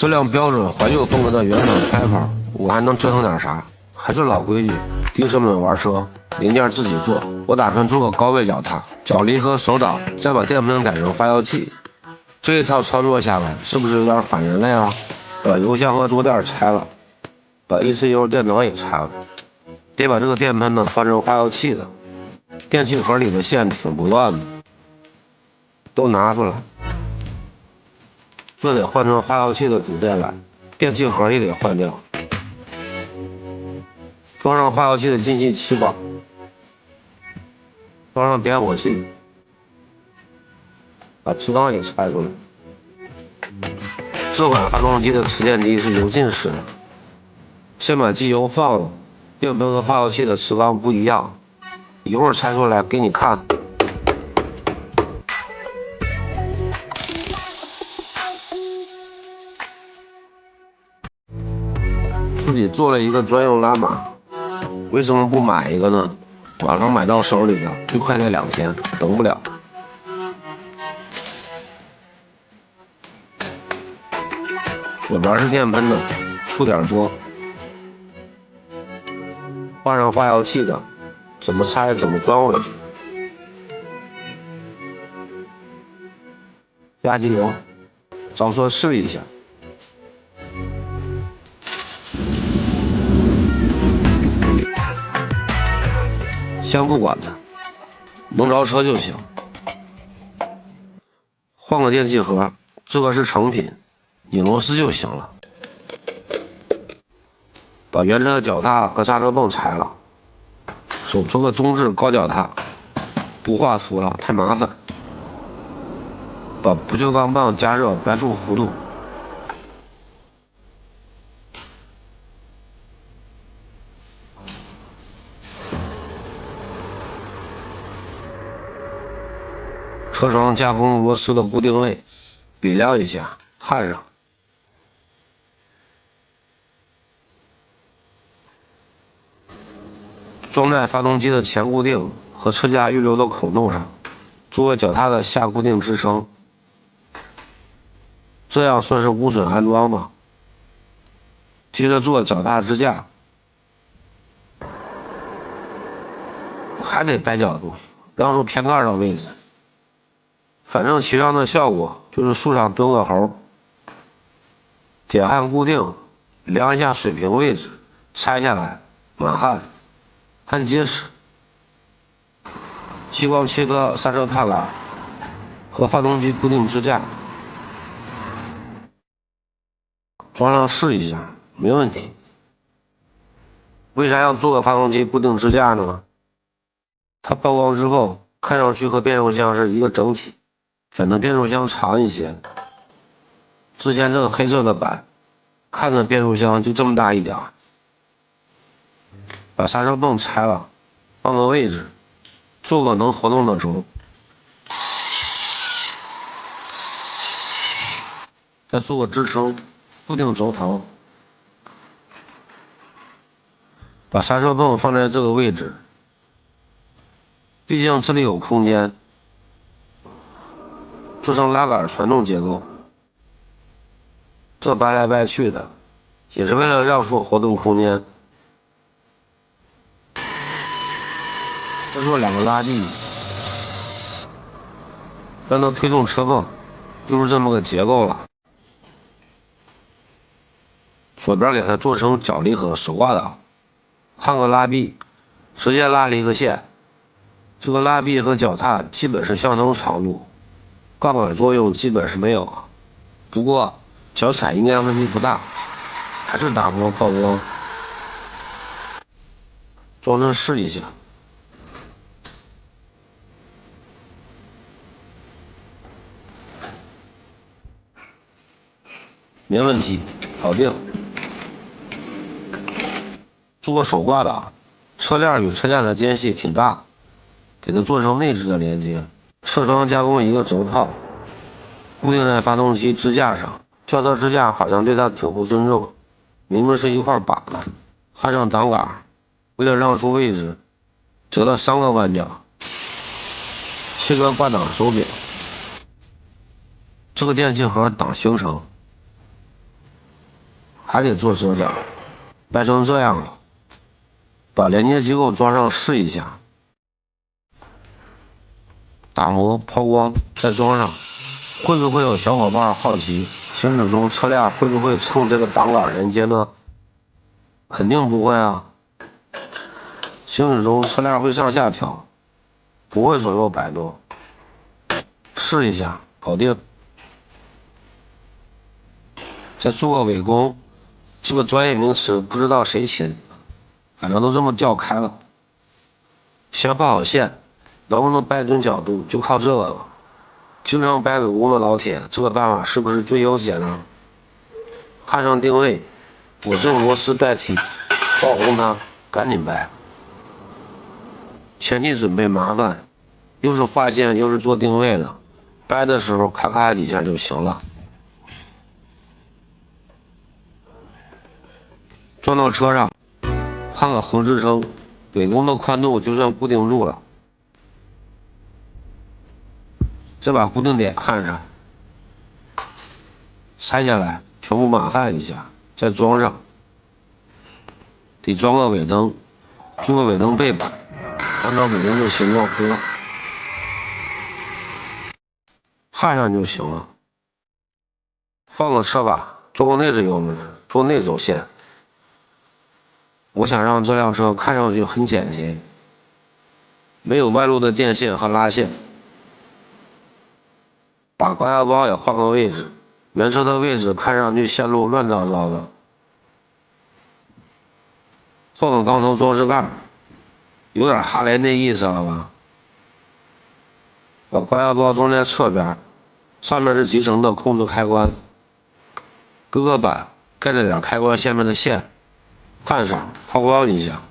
這輛標準懷舊風格的原厂拆跑，我還能折騰點啥？還是老規矩，低成本玩車，零件自己做。我打算做個高位脚踏、脚离合手挡，再把电喷改成发油器。這一套操作下來，是不是有點反人類了？把油箱和桌墊拆了，把 ECU 電脑也拆了，得把这個電噴呢換成发油器的。電器盒裡的線挺不亂的，都拿出來。這得換成发油器的主電來，電器盒也得換掉。裝上发油器的进气气管，装上点火器，把磁缸也拆出来。这款发动机的持电机是油浸式的，先把机油放了，电喷和发油器的磁缸不一樣，一會兒拆出來給你看。自己做了一個專用拉碼，為什麼不買一個呢？網上買到手裡的最快得2天，等不了。左邊是電噴的，出點多。換上发油器的，怎麼拆怎麼裝回去。加机油，着车試一下。先不管它，能着車就行。換個電器盒，這個是成品，擰螺絲就行了。把原車的腳踏和剎車泵拆了，手做個中置高腳踏，不畫圖了太麻煩。把不锈鋼棒加熱，掰出弧度。车床加工螺絲的固定位，比量一下，焊上。装在发動機的前固定和車架預留的孔洞上，作為腳踏的下固定支撐。這樣算是無損安裝吧。接着做腳踏支架，還得掰角度，讓出偏蓋的位置。反正骑上的效果就是樹上蹲個猴。点焊固定，量一下水平位置，拆下來滿焊，焊結實。激光切割刹車踏板和发動機固定支架，裝上試一下，沒問題。為啥要做個发動機固定支架呢？它曝光之後，看上去和變速箱是一個整體。反正變速箱長一些，之前這個黑色的板，看着變速箱就這麼大一點。把剎車泵拆了，換個位置，做個能活動的軸，再做個支撐，固定軸頭。把剎車泵放在這個位置，畢竟這裡有空間。做成拉桿傳動結構，這掰來掰去的，也是為了讓出活動空間。再做2個拉臂，让它推動車泵，就是這麼個結構了。左邊給它做成腳離合手掛檔，焊個拉臂，直接拉離合線。這個拉臂和腳踏基本是相同長度。槓桿作用基本是沒有，不過腳踩應該問題不大，還是打磨曝光。裝上試一下，沒問題，搞定。做個手掛檔，車鏈與車架的間隙挺大，給它做成內置的連接。車窗加工一個軸套，固定在发動機支架上。轎車支架好像對它挺不尊重，明明是一塊板子。焊上擋桿，為了讓出位置，折了3個彎角。切割掛檔手柄，這個電器盒擋行程，還得做遮挡，掰成這樣了，把连接机構装上試一下，打磨抛光再装上。会不会有小伙伴好奇，行驶中车辆会不会蹭这个挡杆连接呢？肯定不会啊。行駛中車輛會上下調，不會左右擺動。試一下，搞定。再做個尾弓，這個專業名詞不知道誰起的，反正都這麼叫開了。先畫好線，能不能掰準角度就靠這個了。經常掰尾弓的老鐵，這個辦法是不是最優解呢？看上定位，我用螺絲代替，爆紅它，趕緊掰。前期準備麻煩，又是畫線又是做定位的，掰的時候咔咔幾下就行了。裝到車上，焊個橫支撐，尾弓的寬度就算固定住了。再把固定點焊上，拆下來全部碼焊一下，再裝上。得裝個尾燈，做個尾燈背板，按照尾燈的形狀割，焊上就行了。放個車把，做個內置油门，做內走線。我想讓這輛車看上去很簡潔，沒有外露的電線和拉線。把高壓包也換個位置，原車的位置看上去線路亂糟糟的。做個鋼頭裝飾蓋，有點哈雷那意思了吧？把高壓包裝在側邊，上面是集成的控制開關，隔個板蓋着點開關下面的線，焊上拋光一下。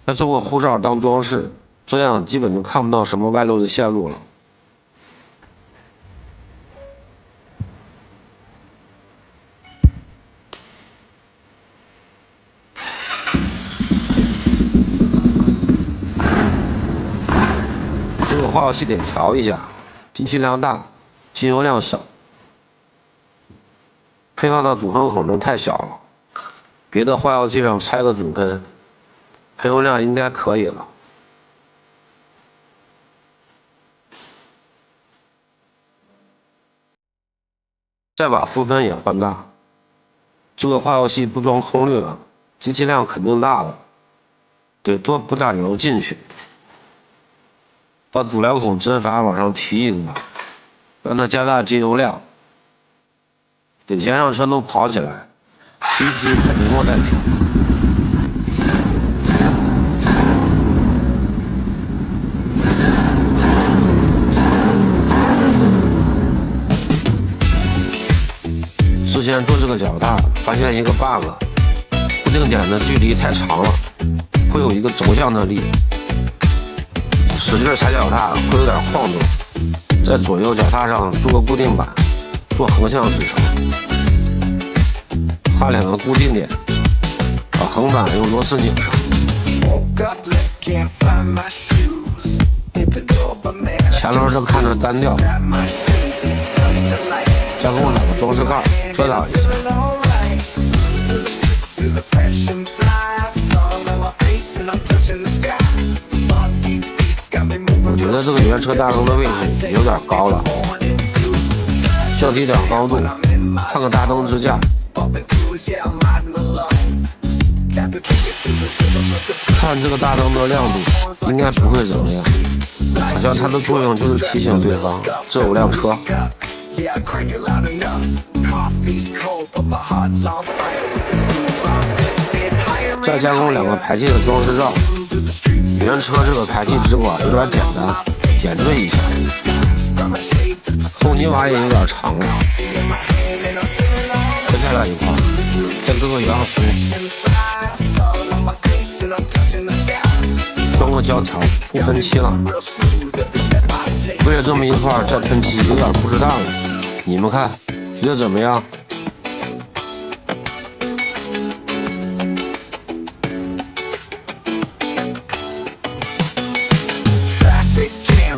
再做個護罩當裝飾，這樣基本就看不到什麼外露的線路了。这個化油器得調一下，进氣量大，進油量少。配套的主噴孔都太小了，別的化油器上拆個主噴。噴油量應該可以了。再把副噴也換大。這個化油器不裝空濾了，進氣量肯定大了，得多補點油進去。把主料孔針閥往上提一個，讓它加大進油量。得先讓車都跑起來，提太平後再調。之前做这個腳踏，發現一個 bug， 固定點的距離太長了，會有一個軸向的力，使勁踩腳踏會有點晃動。在左右腳踏上做個固定板，做橫向支撐，焊兩個固定點，把橫板用螺絲擰上。前輪是看着單調，加工兩個裝飾蓋遮擋一下。我覺得這個原車大燈的位置有點高了，降低點高度，換個大燈支架。看這個大燈的亮度，應該不會怎麼樣，好像它的作用就是提醒對方這有輛車。再加工兩個排氣的裝飾罩。原車這個排氣直管有點簡單，點綴一下。後泥瓦也有點長了，分下來一塊，再割個圓弧，裝個膠條，不噴漆了。為了這麼一塊再噴漆，有點不值當了。你們看，覺得怎麼樣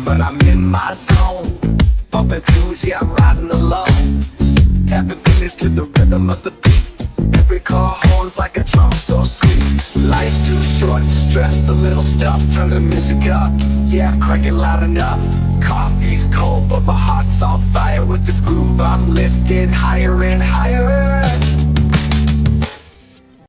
？But I'm in my zone. pumping tunes, yeah, I'm riding alone. Tapping fingers to the rhythm of the beat. Every car horns like a drum so sweet. Life's too short to stress the little stuff. Turn the music up, yeah, crank it loud enough. Coffee's cold but my heart's on fire. With this groove I'm lifted higher and higher.